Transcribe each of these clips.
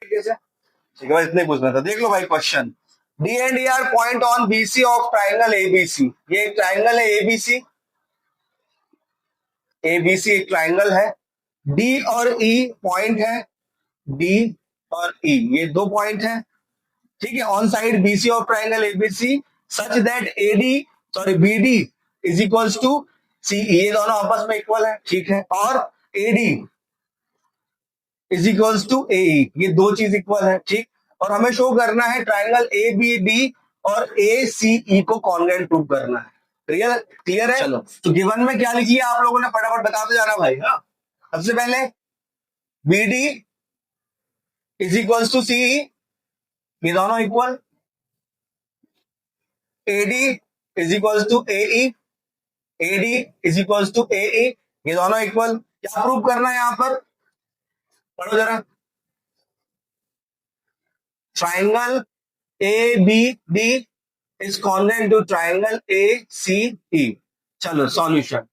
कैसे? ठीक है भाई, इतने पूछना था। देख लो भाई question, D and E R point on BC of triangle ABC. ये एक ट्राइंगल है एबीसी, एबीसी एक ट्राइंगल है, डी और ई पॉइंट है, डी और ई ये दो पॉइंट है, ठीक है, on side BC of triangle ABC such that AD sorry BD is equals to CE, ये दोनों आपस में इक्वल है, ठीक है, और AD is equals to AE, ये दो चीज इक्वल है, ठीक। और हमें शो करना है ट्राइंगल ए बी डी और ए सी ई को कॉन्ग्रुएंट प्रूव करना है। क्लियर क्लियर है? चलो, तो गिवन में क्या लिखिए आप लोगों ने, फटाफट बताते जाना भाई। हाँ, सबसे पहले B D is equals to C, ये दोनों equal, AD is equals to AE, AD is equals to AE, ये दोनों इक्वल। क्या प्रूव करना है यहां पर, पढ़ो जरा, triangle A B D is congruent to triangle A C E. चलो सॉल्यूशन,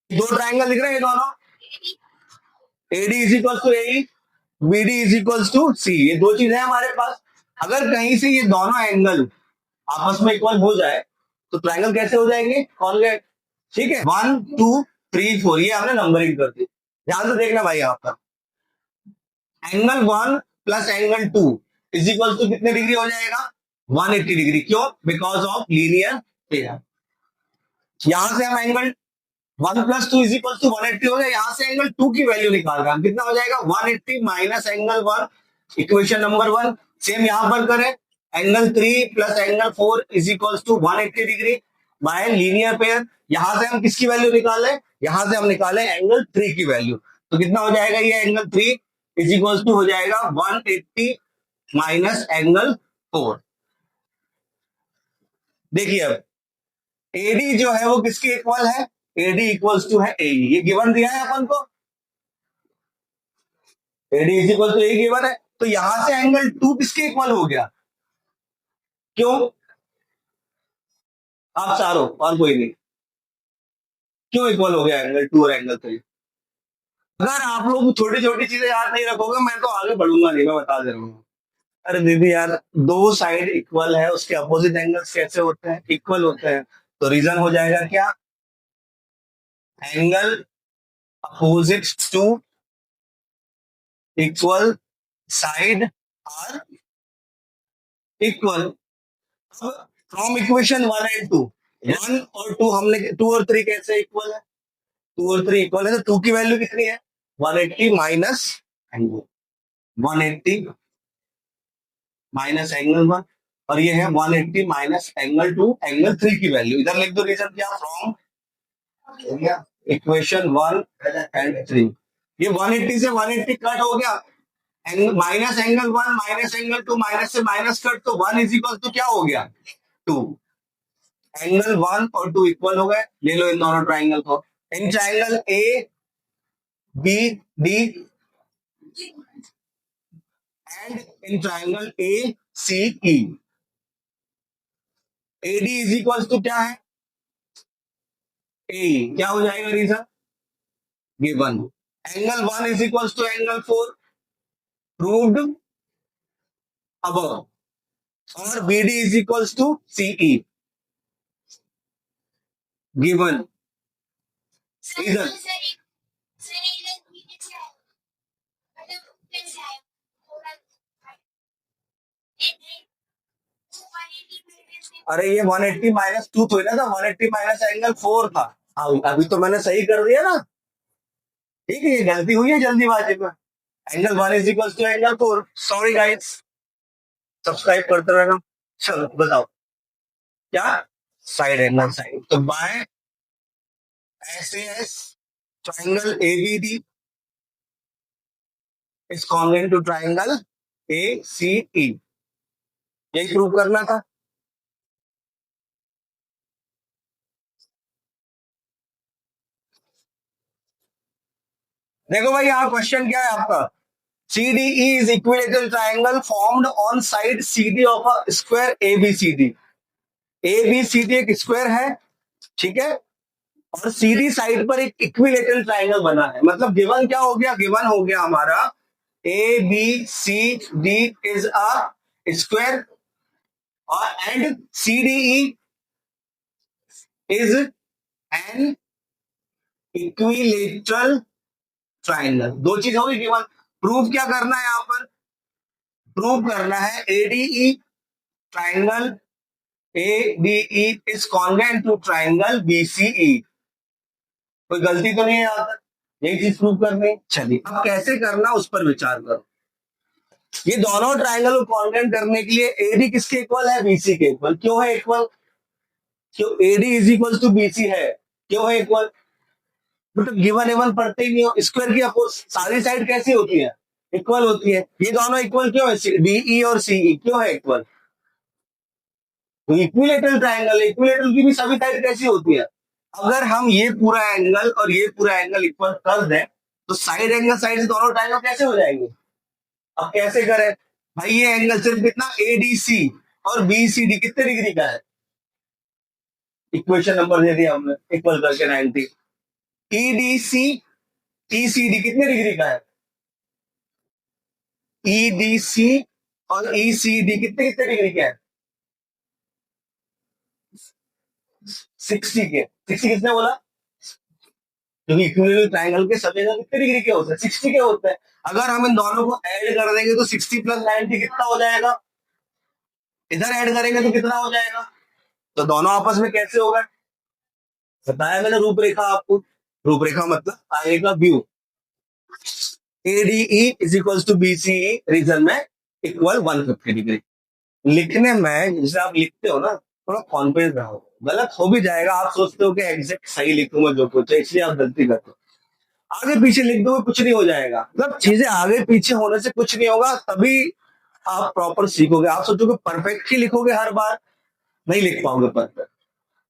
दो ट्राइंगल दिख रहे हैं ये दोनों, AD is equals to AE, BD is equals to C, ये दो चीजें हैं हमारे पास। अगर कहीं से ये दोनों एंगल आपस में इक्वल हो जाए तो ट्राइंगल कैसे हो जाएंगे, कॉन्ग्रुएंट, ठीक है। 1 2 3 4 ये हमने नंबरिंग कर दी। ध्यान से देखना भाई, यहाँ पर angle 1 plus angle 2 is equal to कितने डिग्री हो जाएगा, 180 डिग्री। क्यों? Because of linear pair. यहां से हम angle 1 plus 2 is equal to 180 हो गया, यहां से एंगल 2 की वैल्यू निकाल रहा है, कितना हो जाएगा 180 minus angle 1, equation number 1। Same यहां पर करें, angle 3 plus angle 4 is equal to 180 degree by linear pair. यहां से हम किसकी वैल्यू निकाले, यहां से हम निकाले एंगल 3 की वैल्यू, तो कितना हो जाएगा, ये एंगल 3 इज इक्वल टू हो जाएगा 180 माइनस एंगल 4। देखिए अब एडी जो है वो किसके इक्वल है, एडी इक्वल्स टू है ए, ये गिवन दिया है अपन को, AD is equal to A given है, तो यहां से एंगल 2 किसके इक्वल हो गया, क्यों, आप चारों और कोई नहीं, क्यों इक्वल हो गया एंगल 2 और एंगल 3। अगर आप लोग छोटी छोटी चीजें याद नहीं रखोगे मैं तो आगे बढ़ूंगा नहीं, मैं बता दे रहा हूँ। अरे दीदी यार, दो साइड इक्वल है, उसके अपोजिट एंगल्स कैसे होते हैं, इक्वल होते हैं, तो रीजन हो जाएगा क्या, angle opposite to equal side are equal. From equation 1 and 2, 1 और 2 हमने 2 और 3 कैसे इक्वल है, 2 और 3 इक्वल है, तो 2 की वैल्यू कितनी है 180 माइनस एंगल 180 माइनस एंगल 1, और ये है 180 माइनस एंगल 2, एंगल 3 की वैल्यू इधर लिख दो, रीजन क्या, फ्रॉम इक्वेशन 1 एंड 3। ये 180 से 180 कट हो गया, minus angle 1 minus angle 2, minus से माइनस कट, तो 1 इज इक्वल टू क्या हो गया 2, एंगल 1 और 2 इक्वल हो गए। ले लो इन दोनों ट्राइंगल को, in triangle A B D and in triangle A C E, AD is equal to क्या है ए, क्या हो जाएगा reason, given, angle 1 is equal to angle 4 proved above, और BD is equal to CE given, reason. अरे ये 180 minus 2 तो ना था, 180 माइनस एंगल 4 था। अभी तो मैंने सही कर दिया ना, ठीक है, ये गलती हुई है जल्दीबाजी में, angle 1 is equal to angle 4। Sorry guys, subscribe करते रहना। चलो बताओ क्या, साइड एंगल साइड, तो by S triangle ABD is congruent to triangle A C E, यही प्रूव करना था। देखो भाई यहाँ क्वेश्चन क्या है आपका, CDE is equilateral triangle formed on side CD of a square ABCD। ABCD एक स्क्वायर है, ठीक है, और CD साइड पर एक इक्विलेटरल ट्राइंगल बना है। मतलब गिवन क्या हो गया, गिवन हो गया हमारा A B C D is a square और and C D E is an equilateral triangle. दो चीज होगी केवल। प्रूव क्या करना है यहां पर? प्रूव करना है ADE triangle ADE is convent to triangle BCE. कोई गलती तो नहीं है यहां तक? यही चीज प्रूव करनी है। चलिए अब कैसे करना उस पर विचार करो। ये दोनों ट्राइंगल को कॉन्वेंट करने के लिए एडी किसके इक्वल है? बीसी के इक्वल। क्यों है इक्वल? क्यों AD is equal to BC है? क्यों है इक्वल? मतलब गिवन एवन पढ़ते ही नहीं हो। स्क्वायर की अपोज सारी साइड कैसी होती है? इक्वल होती है। ये दोनों इक्वल क्यों है? डीई और सीई क्यों है इक्वल? तो इक्विलेटरल ट्राइंगल, इक्विलेटरल की भी सभी साइड कैसी होती है? अगर हम ये पूरा एंगल और ये पूरा एंगल इक्वल कर दें तो साइड एंगल साइड से दोनों ट्राइंगल कैसे हो जाएंगे? अब कैसे करें भाई? ये एंगल सिर्फ कितना? एडीसी और बीसीडी कितने डिग्री का है? इक्वेशन नंबर दे दिया हमने इक्वल करके 90। ईडीसी ईसीडी कितने डिग्री का है? ईडीसी और ईसीडी कितने कितने डिग्री के हैं? 60 के। 60 किसने बोला? क्योंकि इक्विलेटरल ट्राइंगल के सभी एंगल कितने डिग्री के होते हैं? 60 के होते हैं। अगर हम इन दोनों को ऐड कर देंगे तो 60 प्लस 90 कितना हो जाएगा? इधर ऐड करेंगे तो कितना हो जाएगा? तो दोनों आपस में कैसे होगा? बताया मैंने रूपरेखा आपको। रूपरेखा मतलब आएगा view. ADE is equal to BCE reason में इक्वल 150 डिग्री। लिखने में जैसे आप लिखते हो ना, थोड़ा कॉन्फिडेंस रहो। गलत हो भी जाएगा, आप सोचते हो कि एग्जैक्ट सही लिखूंगा जो कुछ है, इसलिए आप गलती करते हो। आगे पीछे लिख दोगे कुछ नहीं हो जाएगा। मतलब चीजें आगे पीछे होने से कुछ नहीं होगा, तभी आप प्रॉपर सीखोगे। आप सोचोगे परफेक्ट ही लिखोगे हर बार, नहीं लिख पाओगे परफेक्ट।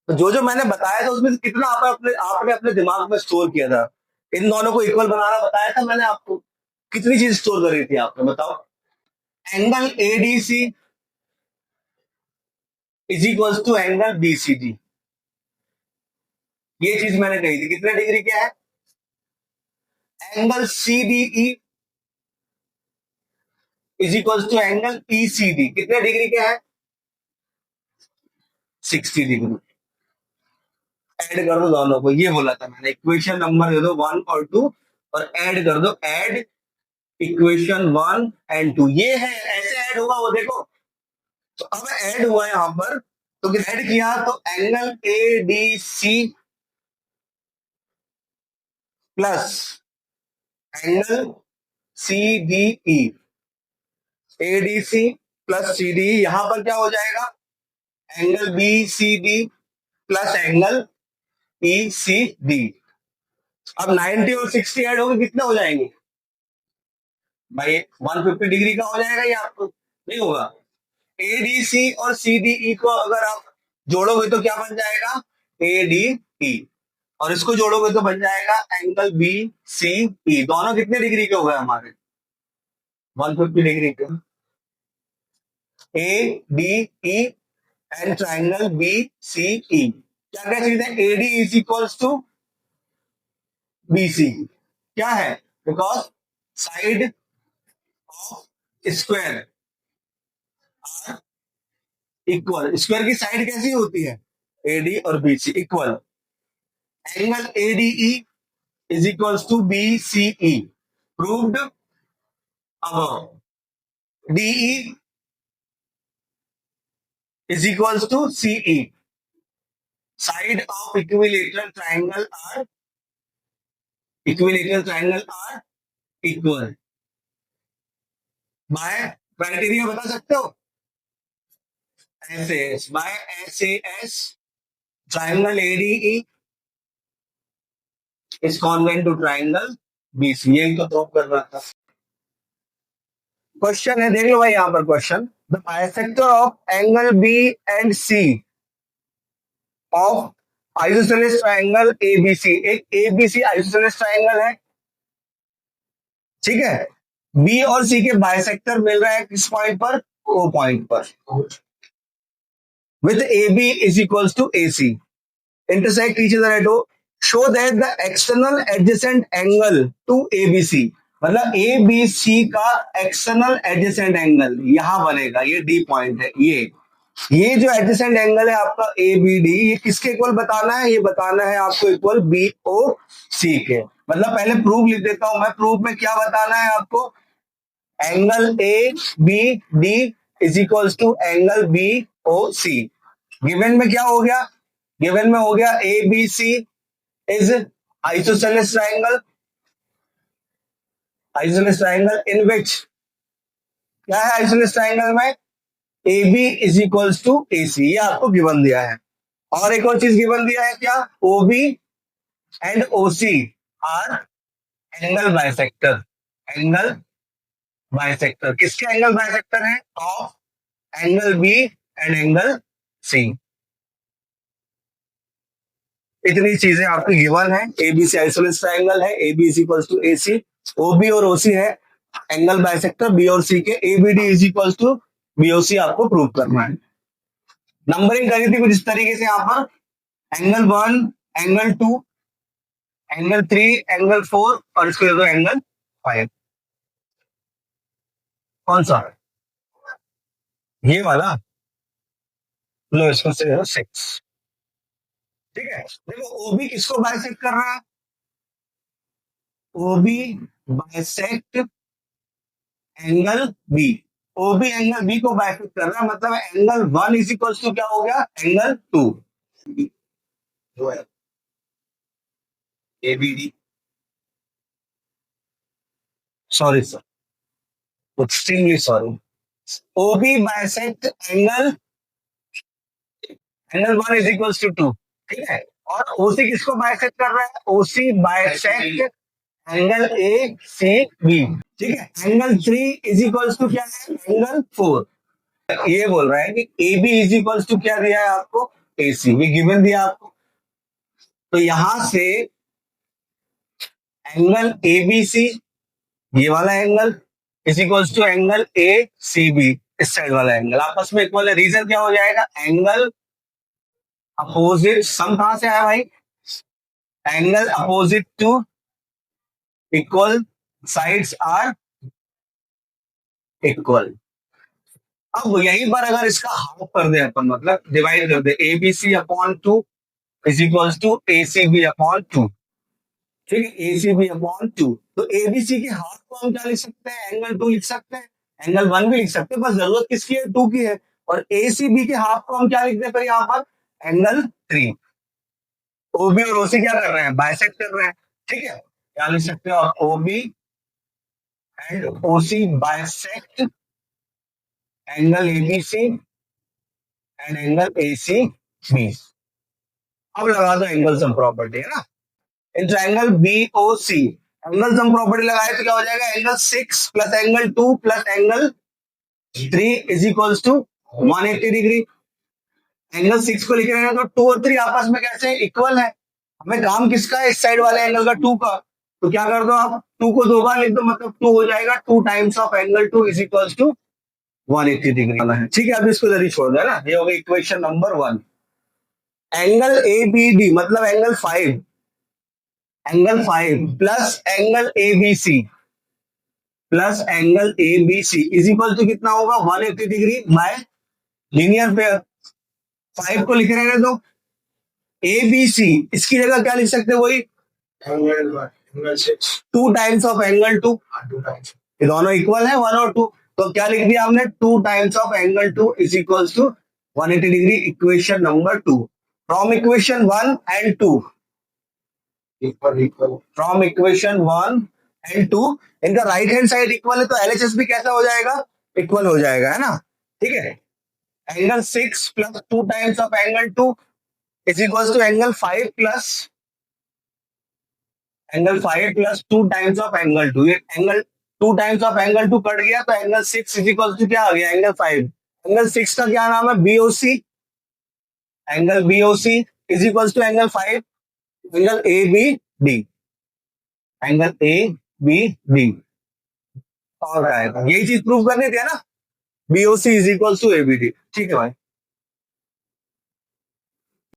तो जो जो मैंने बताया था उसमें से कितना आपने अपने दिमाग में स्टोर किया था? इन दोनों को इक्वल बनाना बताया था मैंने आपको। कितनी चीज स्टोर करी थी आपने बताओ? Angle ADC is equal to angle BCD. ये चीज मैंने कही थी। कितने डिग्री के है? Angle CDE is equal to angle ECD कितने डिग्री के है? 60 डिग्री। ऐड कर दो दोनों को, ये बोला था मैंने। इक्वेशन नंबर दे दो 1 और 2 और ऐड कर दो। Add equation 1 and 2। ये है, ऐसे ऐड हुआ वो देखो। तो अब ऐड हुआ यहां पर, तो ऐड किया तो angle A D C plus angle C D E. ADC plus C D, यहां पर क्या हो जाएगा? Angle B C D plus angle E C D. अब 90 और 60 ऐड होंगे, कितने हो जाएंगे भाई? 150 डिग्री का हो जाएगा। ये आपको नहीं होगा? एडीसी और सीडीई को अगर आप जोड़ोगे तो क्या बन जाएगा? एडीई। और इसको जोड़ोगे तो बन जाएगा एंगल बी सी ई। दोनों कितने डिग्री के हो गए हमारे? 150 डिग्री के। A D E and triangle B C E क्या कह सकते हैं? AD is equals to BC. क्या है? Because side of square are equal. Square की साइड कैसी होती है? एडी और BC equal. Angle ADE is equals to BCE proved above. DE is equals to CE. Side of equilateral triangle are equal. By criteria बता सकते हो? SAS by SAS triangle ADE is convent to triangle BC. यही तो prove कर रहा था। Question है, देख लो भाई यहां पर question. The bisector of angle B and C of isosceles triangle ABC. एक एबीसी आइसोसेलेस ट्राइंगल है, ठीक है? बी और सी के बाइसेक्टर मिल रहा है किस पॉइंट पर? ओ पॉइंट पर। With A B is equals to A C intersect each other at O. Show that the external adjacent angle to ABC मतलब ए बी सी का एक्सटर्नल एडजेसेंट एंगल यहां बनेगा, ये डी पॉइंट है। ये जो एडजेसेंट एंगल है आपका ए बी डी, ये किसके इक्वल बताना है? ये बताना है आपको इक्वल बी ओ सी के। मतलब पहले प्रूफ लिख देता हूं मैं। प्रूफ में क्या बताना है आपको? Angle A B D is equals to angle B O C. Given में क्या हो गया? गिवन में हो गया A B C is isosceles triangle, isosceles triangle in which, क्या है आइसोसेलेस ट्राइंगल में? A B is equals to A C, ये आपको गिवन दिया है। और एक और चीज गिवन दिया है, क्या? O B and O C are angle bisector. Angle bisector किसके एंगल बाइसेक्टर है? Of angle B and angle C. इतनी चीजें आपकी गिवन है। एबीसी आइसोलेस ट्रायंगल है, A B is equal to A C, O B और O सी है angle bisector B और सी के, A B D is equal to B O C आपको प्रूव करना है। नंबरिंग करी थी कुछ इस तरीके से यहाँ पर, एंगल 1, एंगल 2, एंगल 3, एंगल 4 और इसको दे दो एंगल 5। कौन सा? ये वाला लो, इसको से 6। ठीक है, देखो ओबी किसको बाइसेक्ट कर रहा है? ओबी बाइसेक्ट एंगल बी। ओबी एंगल बी को बाइसेक्ट कर रहा है, मतलब एंगल 1 इज इक्वल टू क्या हो गया? एंगल 2 जो है ABD. Sorry sir, extremely sorry. OB bisect angle, angle 1 is equal to 2। ठीक है, और ओसी किसको बाइसेक्ट कर रहा है? OC bisect angle A C B. ठीक है, एंगल 3 इज इक्वल टू क्या है? एंगल 4। ये बोल रहा है कि A B is equal to क्या दिया है आपको? ए सी, ये गिवन दिया आपको। तो यहां से एंगल ए बी सी, ये वाला angle is equal to angle A C B, इस साइड वाला एंगल आपस में इक्वल है। रीजन क्या हो जाएगा? एंगल अपोजिट, सम कहां से आया भाई? Angle opposite to equal sides are equal. अब यहीं पर अगर इसका हाफ कर दे अपन, मतलब डिवाइड कर दे, A B C upon 2 is equal to A C B upon 2। ठीक है, ए सी बी अपॉन 2। तो ए बी सी के हाफ को हम क्या लिख सकते हैं? एंगल 2 लिख सकते हैं, एंगल 1 भी लिख सकते हैं, बस जरूरत किसकी है? 2 की है। और ए सी बी के हाफ को हम क्या लिखते हैं फिर यहाँ पर? एंगल 3। ओबी और ओसी क्या कर रहे हैं? बाइसेक्ट कर रहे हैं। ठीक है, क्या लिख सकते हो? OB and OC bisect angle ABC and angle AC B. अब लगा दो एंगल सम प्रॉपर्टी, है ना? In triangle B O C angle sum property लगाए तो क्या हो जाएगा? Angle 6 plus angle 2 plus angle 3 is equal to 180 degree. Angle 6 को लिख रहे हैं तो 2 और 3 आपस में कैसे इक्वल है? हमें काम किसका है? इस साइड वाले एंगल का, 2 का। तो क्या कर दो आप? 2 को 2 बार लिख दो, मतलब 2 हो जाएगा 2 times of angle 2 is equal to 180 degree वाला है। ठीक है, अब इसको जल्दी छोड़ दो, है ना? ये हो गई equation number 1। Angle A B D मतलब angle 5, angle 5 plus angle A B C, plus angle A B C is equal to कितना होगा? 180 डिग्री बाय लीनियर पेयर। 5 को लिख रहे हैं तो ए बी सी, इसकी जगह क्या लिख सकते हैं? वही 2 टाइम्स ऑफ एंगल 2। ये दोनों इक्वल है, 1 और 2। तो क्या लिख दिया हमने? 2 times of angle 2 is equal to 180 degree. Equation number 2 from equation 1 and 2, from equation 1 and 2 इनका राइट हैंड साइड इक्वल है, तो एलएचएस भी कैसा हो जाएगा? इक्वल हो जाएगा, है ना? ठीक है, angle 6 plus 2 times of angle 2 is equal to angle 5 plus two times of angle 2। ये angle 2 times of angle 2 cut गया, तो एंगल 6 इज इक्वल टू क्या आ गया? एंगल 5। एंगल 6 का क्या नाम है? BOC. Angle BOC is equal to angle 5, angle A B D, angle A B D. और आएगा, यही चीज प्रूव करनी थी, है ना? BOC is equal to ABD. ठीक है भाई।